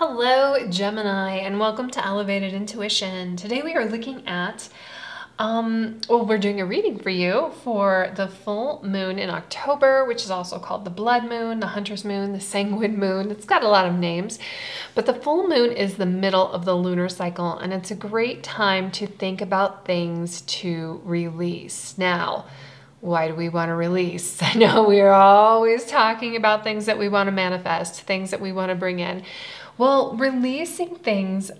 Hello, Gemini, and welcome to Elevated Intuition. Today we are looking at, we're doing a reading for you for the full moon in October, which is also called the blood moon, the hunter's moon, the sanguine moon. It's got a lot of names, but the full moon is the middle of the lunar cycle, and it's a great time to think about things to release. Now, why do we want to release? I know we are always talking about things that we want to manifest, things that we want to bring in. Well, releasing things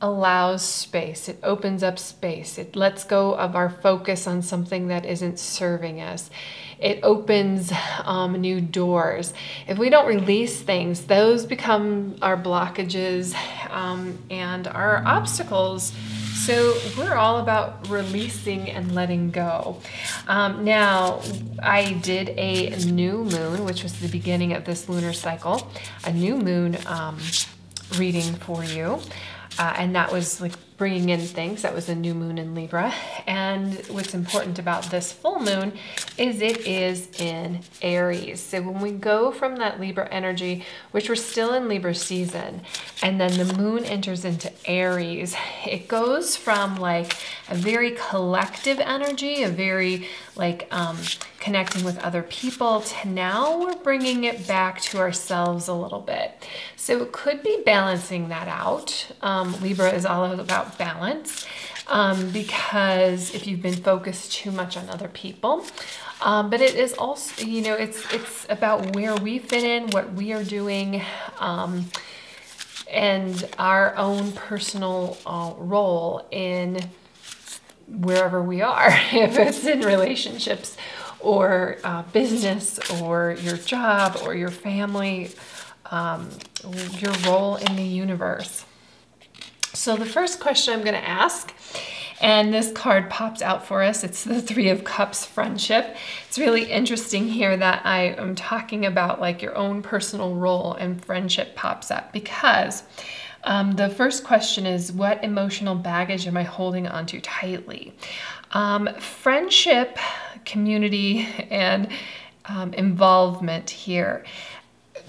allows space. It opens up space. It lets go of our focus on something that isn't serving us. It opens new doors. If we don't release things, those become our blockages and our obstacles. So we're all about releasing and letting go. Now, I did a new moon, which was the beginning of this lunar cycle, a new moon reading for you. And that was like bringing in things. That was a new moon in Libra. And what's important about this full moon is it is in Aries. So when we go from that Libra energy, which we're still in Libra season, and then the moon enters into Aries, it goes from like a very collective energy, a very like connecting with other people, to now we're bringing it back to ourselves a little bit. So it could be balancing that out. Libra is all about balance because if you've been focused too much on other people, but it is also, you know, it's about where we fit in, what we are doing, and our own personal role in wherever we are, if it's in relationships or business or your job or your family, your role in the universe. So the first question I'm going to ask, and this card pops out for us, it's the Three of Cups, friendship. It's really interesting here that I am talking about like your own personal role, and friendship pops up because the first question is, what emotional baggage am I holding onto tightly? Friendship, community, and involvement here.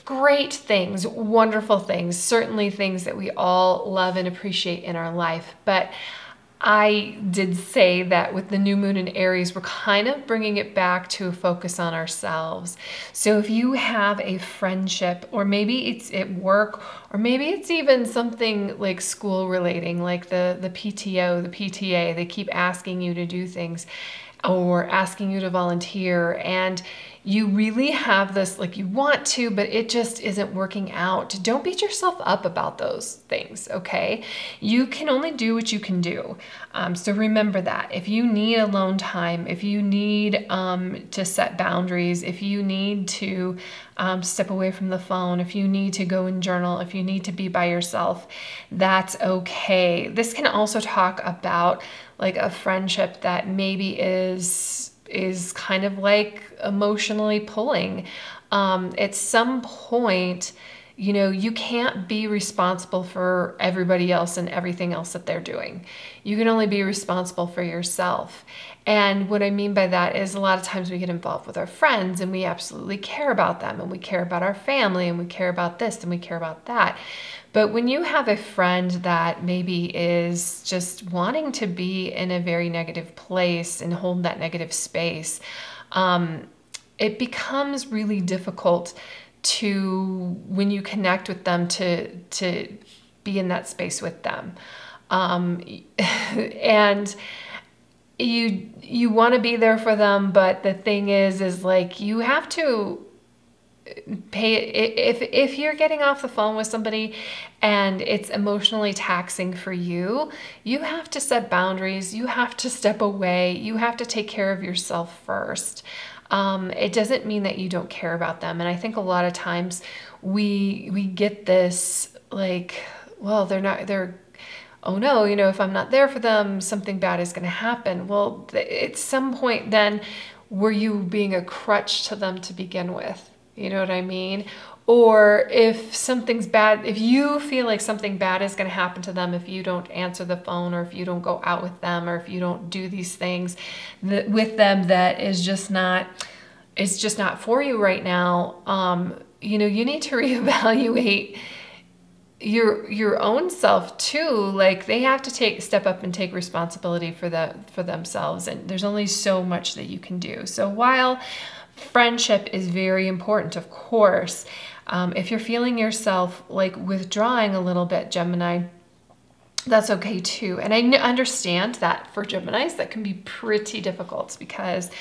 Great things, wonderful things, certainly things that we all love and appreciate in our life. But I did say that with the new moon in Aries, we're kind of bringing it back to a focus on ourselves. So if you have a friendship, or maybe it's at work, or maybe it's even something like school relating, like the PTO, the PTA, they keep asking you to do things or asking you to volunteer, and you really have this, like you want to, but it just isn't working out. Don't beat yourself up about those things, okay? You can only do what you can do. So remember that. If you need alone time, if you need to set boundaries, if you need to step away from the phone, if you need to go and journal, if you need to be by yourself, that's okay. This can also talk about like a friendship that maybe is kind of like emotionally pulling. At some point, you know, you can't be responsible for everybody else and everything else that they're doing. You can only be responsible for yourself. And what I mean by that is a lot of times we get involved with our friends and we absolutely care about them, and we care about our family, and we care about this and we care about that. But when you have a friend that maybe is just wanting to be in a very negative place and hold that negative space, it becomes really difficult to, when you connect with them, to be in that space with them. And you want to be there for them, but the thing is like you have to pay if you're getting off the phone with somebody and it's emotionally taxing for you, you have to set boundaries, you have to step away, you have to take care of yourself first. It doesn't mean that you don't care about them. And I think a lot of times we get this like, well, oh no, you know, if I'm not there for them, something bad is going to happen. Well, at some point then, were you being a crutch to them to begin with? You know what I mean? Or if something's bad, if you feel like something bad is going to happen to them if you don't answer the phone, or if you don't go out with them, or if you don't do these things with them that is just not for you right now, you know, you need to reevaluate your own self too. Like they have to step up and take responsibility for themselves, and there's only so much that you can do. So while friendship is very important, of course, if you're feeling yourself like withdrawing a little bit, Gemini, that's okay too. And I understand that for Geminis, that can be pretty difficult because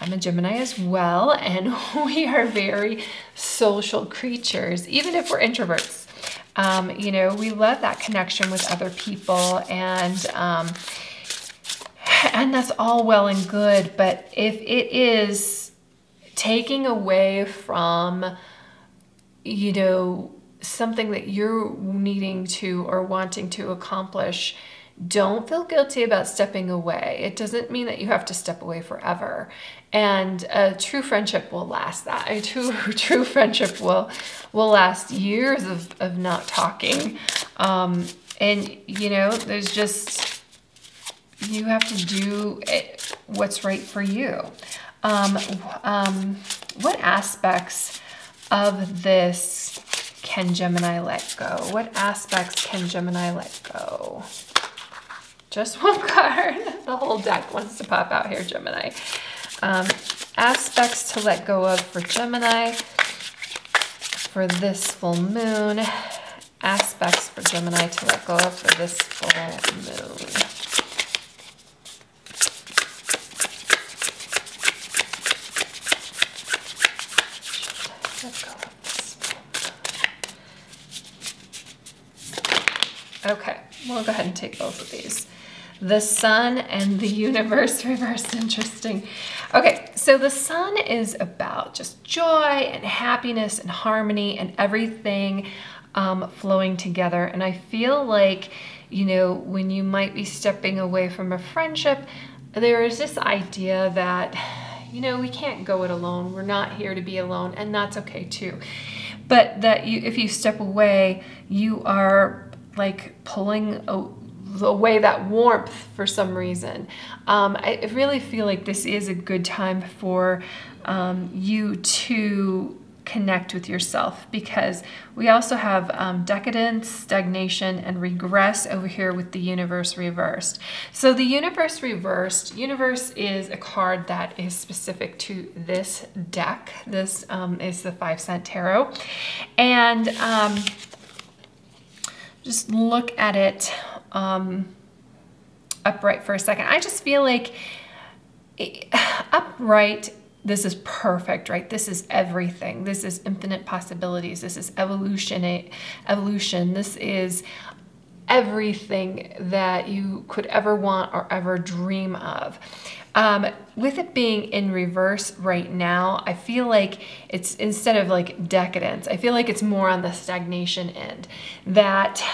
I'm a Gemini as well, and we are very social creatures, even if we're introverts. You know, we love that connection with other people, and that's all well and good. But if it is taking away from, you know, something that you're needing to or wanting to accomplish, don't feel guilty about stepping away. It doesn't mean that you have to step away forever. And a true friendship will last that. A true friendship will last years of not talking. And, you know, there's just, you have to do what's right for you. What aspects of this can Gemini let go? What aspects can Gemini let go? Just one card. The whole deck wants to pop out here, Gemini. Aspects to let go of for Gemini for this full moon. Aspects for Gemini to let go of for this full moon. Let go of this full moon. Okay, we'll go ahead and take both of these. The Sun and the Universe reversed. Interesting. Okay, so the Sun is about just joy and happiness and harmony and everything flowing together. And I feel like, you know, when you might be stepping away from a friendship, there is this idea that, you know, we can't go it alone. We're not here to be alone, and that's okay too. But that if you step away, you are like pulling away that warmth for some reason. I really feel like this is a good time for you to connect with yourself, because we also have decadence, stagnation, and regress over here with the Universe reversed. So the Universe reversed, Universe is a card that is specific to this deck. This is the 5 Cent Tarot. And just look at it upright for a second. I just feel like upright, this is perfect, right? This is everything. This is infinite possibilities. This is evolution. This is everything that you could ever want or ever dream of. With it being in reverse right now, I feel like it's, instead of like decadence, I feel like it's more on the stagnation end. That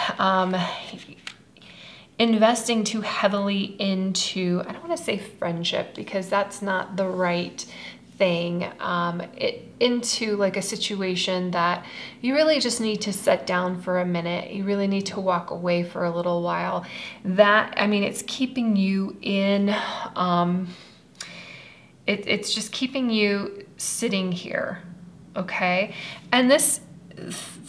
investing too heavily into, I don't want to say friendship because that's not the right thing, into like a situation that you really just need to sit down for a minute. You really need to walk away for a little while. That, I mean, it's keeping you in, it's just keeping you sitting here, okay? And this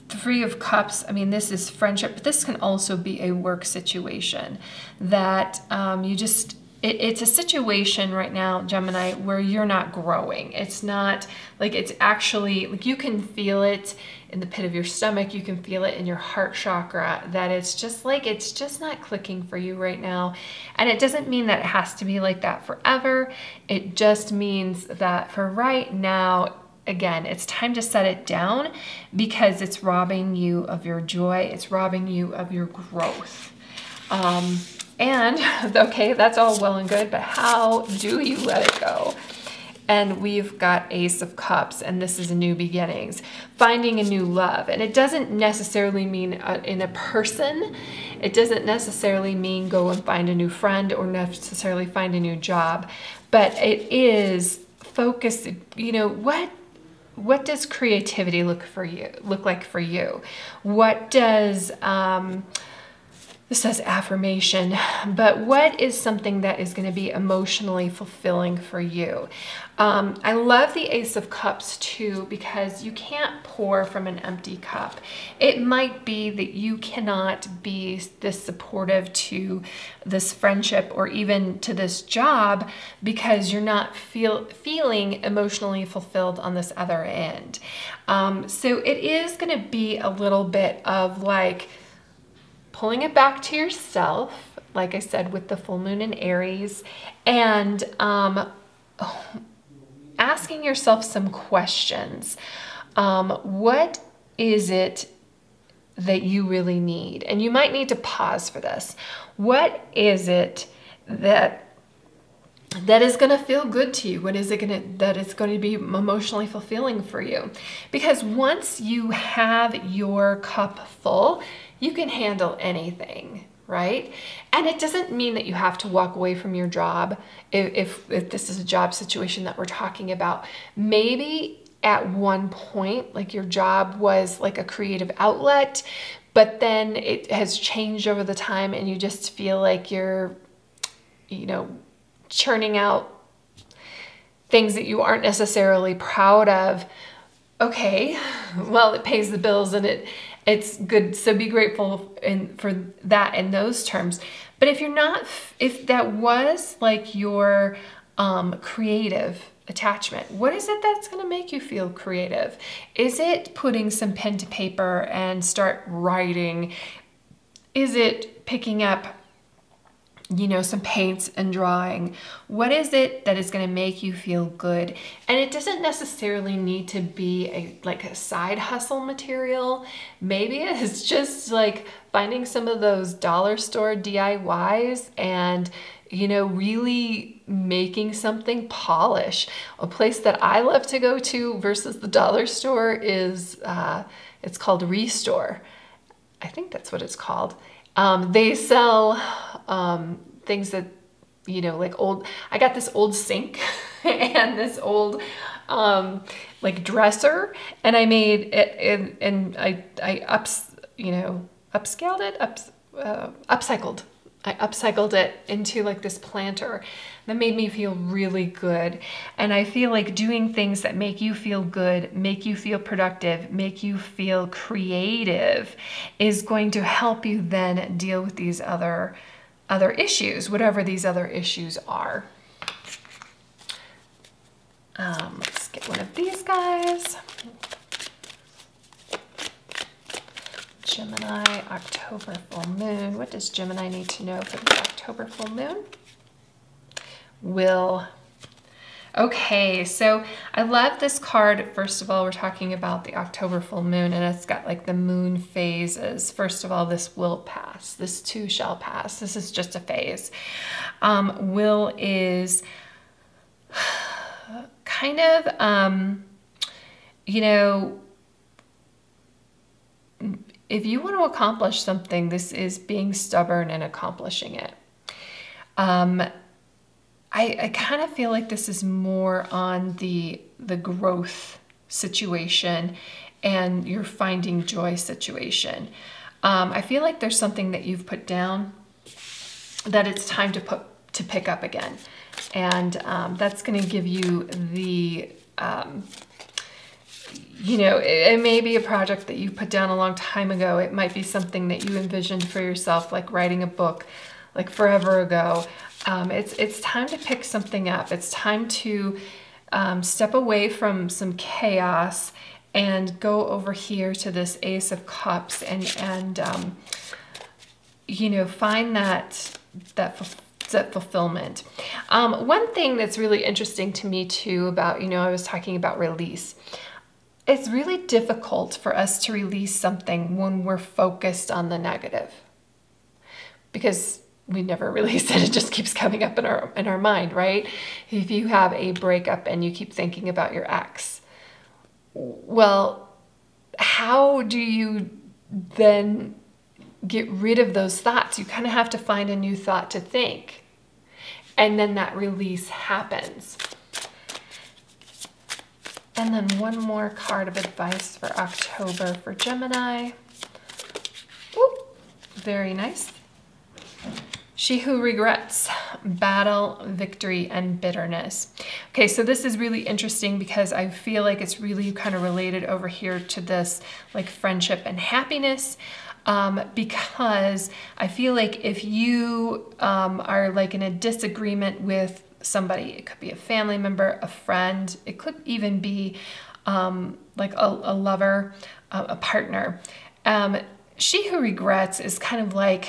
3 of Cups, I mean, this is friendship, but this can also be a work situation that you just, it's a situation right now, Gemini, where you're not growing. It's not like, it's actually like you can feel it in the pit of your stomach. You can feel it in your heart chakra that it's just like, it's just not clicking for you right now. And it doesn't mean that it has to be like that forever. It just means that for right now, again, it's time to set it down because it's robbing you of your joy. It's robbing you of your growth. And okay, that's all well and good, but how do you let it go? And we've got Ace of Cups, and this is a new beginnings, finding a new love. And it doesn't necessarily mean in a person. It doesn't necessarily mean go and find a new friend or necessarily find a new job, but it is focused, you know, what does creativity look like for you? What does this says affirmation, but what is something that is going to be emotionally fulfilling for you? I love the Ace of Cups too, because you can't pour from an empty cup. It might be that you cannot be this supportive to this friendship or even to this job because you're not feeling emotionally fulfilled on this other end. So it is going to be a little bit of like, pulling it back to yourself, like I said, with the full moon in Aries, and asking yourself some questions. What is it that you really need? And you might need to pause for this. What is it that is going to feel good to you? What is it that is going to be emotionally fulfilling for you? Because once you have your cup full, you can handle anything, right? And it doesn't mean that you have to walk away from your job if this is a job situation that we're talking about. Maybe at one point, like your job was like a creative outlet, but then it has changed over the time and you just feel like you're, churning out things that you aren't necessarily proud of. Okay, well, it pays the bills and it's good. So be grateful for that in those terms. But if that was like your creative attachment, what is it that's going to make you feel creative? Is it putting some pen to paper and start writing? Is it picking up some paints and drawing? What is it that is going to make you feel good? And it doesn't necessarily need to be a side hustle material. Maybe it's just like finding some of those dollar store DIYs and really making something polish. A place that I love to go to versus the dollar store is it's called Restore. I think that's what it's called. They sell things that, like old, I got this old sink and this old like dresser, and I made it and I upscaled it, upcycled. I upcycled it into like this planter that made me feel really good. And I feel like doing things that make you feel good, make you feel productive, make you feel creative is going to help you then deal with these other issues, whatever these other issues are. Let's get one of these guys. Gemini, October full moon. What does Gemini need to know for the October full moon? Okay, so I love this card. First of all, we're talking about the October full moon, and it's got like the moon phases. First of all, this will pass. This too shall pass. This is just a phase. Will is kind of, if you want to accomplish something, this is being stubborn and accomplishing it. I kind of feel like this is more on the growth situation and your finding joy situation. I feel like there's something that you've put down that it's time to pick up again. And that's going to give you the... it may be a project that you put down a long time ago. It might be something that you envisioned for yourself, like writing a book, like forever ago. It's time to pick something up. It's time to step away from some chaos and go over here to this Ace of Cups and find that fulfillment. One thing that's really interesting to me too about, I was talking about release. It's really difficult for us to release something when we're focused on the negative, because we never release it. It just keeps coming up in our mind, right? If you have a breakup and you keep thinking about your ex, well, how do you then get rid of those thoughts? You kind of have to find a new thought to think, and then that release happens. And then one more card of advice for October for Gemini. Ooh, very nice. She who regrets, battle, victory, and bitterness. Okay, so this is really interesting because I feel like it's really kind of related over here to this like friendship and happiness. Because I feel like if you are like in a disagreement with somebody, it could be a family member, a friend, it could even be like a lover, a partner. She who regrets is kind of like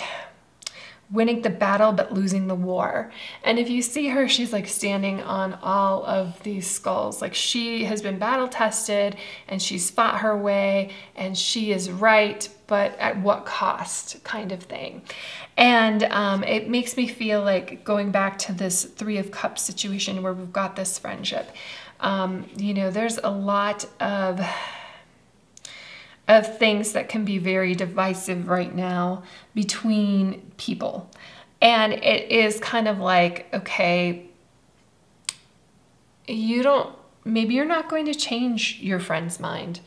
winning the battle but losing the war. And if you see her, she's like standing on all of these skulls. Like she has been battle tested and she's fought her way and she is right, but at what cost kind of thing. And it makes me feel like going back to this Three of Cups situation where we've got this friendship. You know, there's a lot of things that can be very divisive right now between people. And it is kind of like, okay, maybe you're not going to change your friend's mind,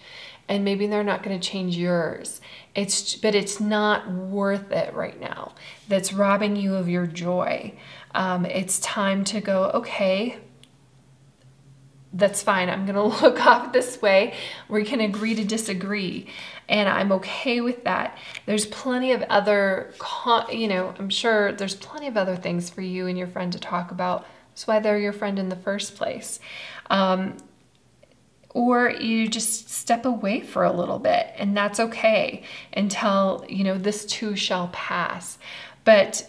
and maybe they're not going to change yours. But it's not worth it right now. That's robbing you of your joy. It's time to go, okay, that's fine. I'm going to look off this way. We can agree to disagree. And I'm okay with that. There's plenty of other, I'm sure there's plenty of other things for you and your friend to talk about. That's why they're your friend in the first place. Or you just step away for a little bit, and that's okay until, this too shall pass. But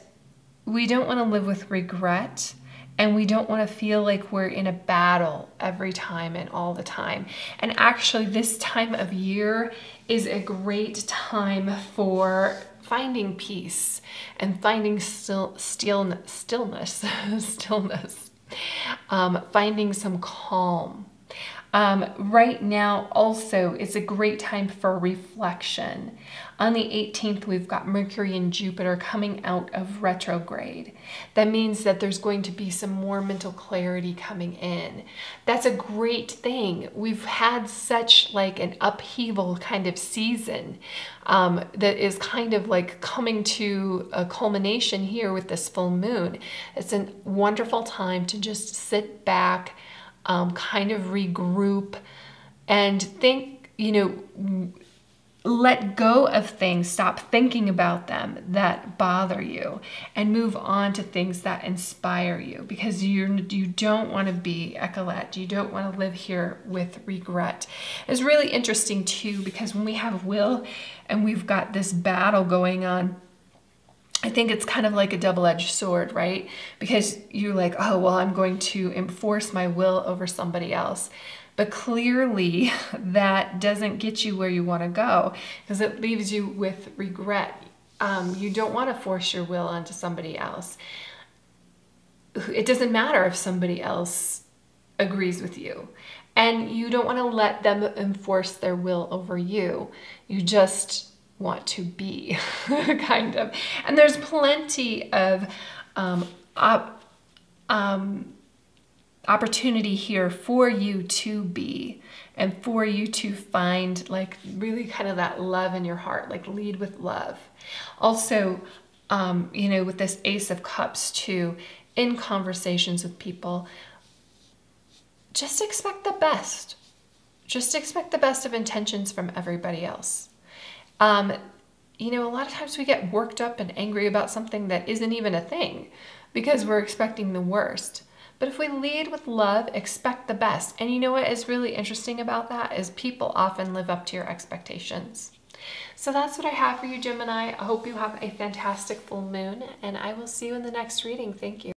we don't want to live with regret. And we don't want to feel like we're in a battle every time and all the time. And actually, this time of year is a great time for finding peace and finding stillness, finding some calm. Right now also is a great time for reflection. On the 18th, we've got Mercury and Jupiter coming out of retrograde. That means that there's going to be some more mental clarity coming in. That's a great thing. We've had such like an upheaval kind of season that is kind of like coming to a culmination here with this full moon. It's a wonderful time to just sit back, kind of regroup and think, let go of things, stop thinking about them that bother you, and move on to things that inspire you, because you don't want to be écolette. You don't want to live here with regret. It's really interesting too, because when we have will and we've got this battle going on, I think it's kind of like a double-edged sword, right? Because you're like, oh, well, I'm going to enforce my will over somebody else. But clearly that doesn't get you where you want to go, because it leaves you with regret. You don't want to force your will onto somebody else. It doesn't matter if somebody else agrees with you. And you don't want to let them enforce their will over you. You just want to be, kind of. And there's plenty of opportunity here for you to be, and for you to find like really kind of that love in your heart, like lead with love. Also, with this Ace of Cups too, in conversations with people, just expect the best. Just expect the best of intentions from everybody else. A lot of times we get worked up and angry about something that isn't even a thing because we're expecting the worst. But if we lead with love, expect the best. And you know what is really interesting about that is people often live up to your expectations. So that's what I have for you, Gemini. I hope you have a fantastic full moon, and I will see you in the next reading. Thank you.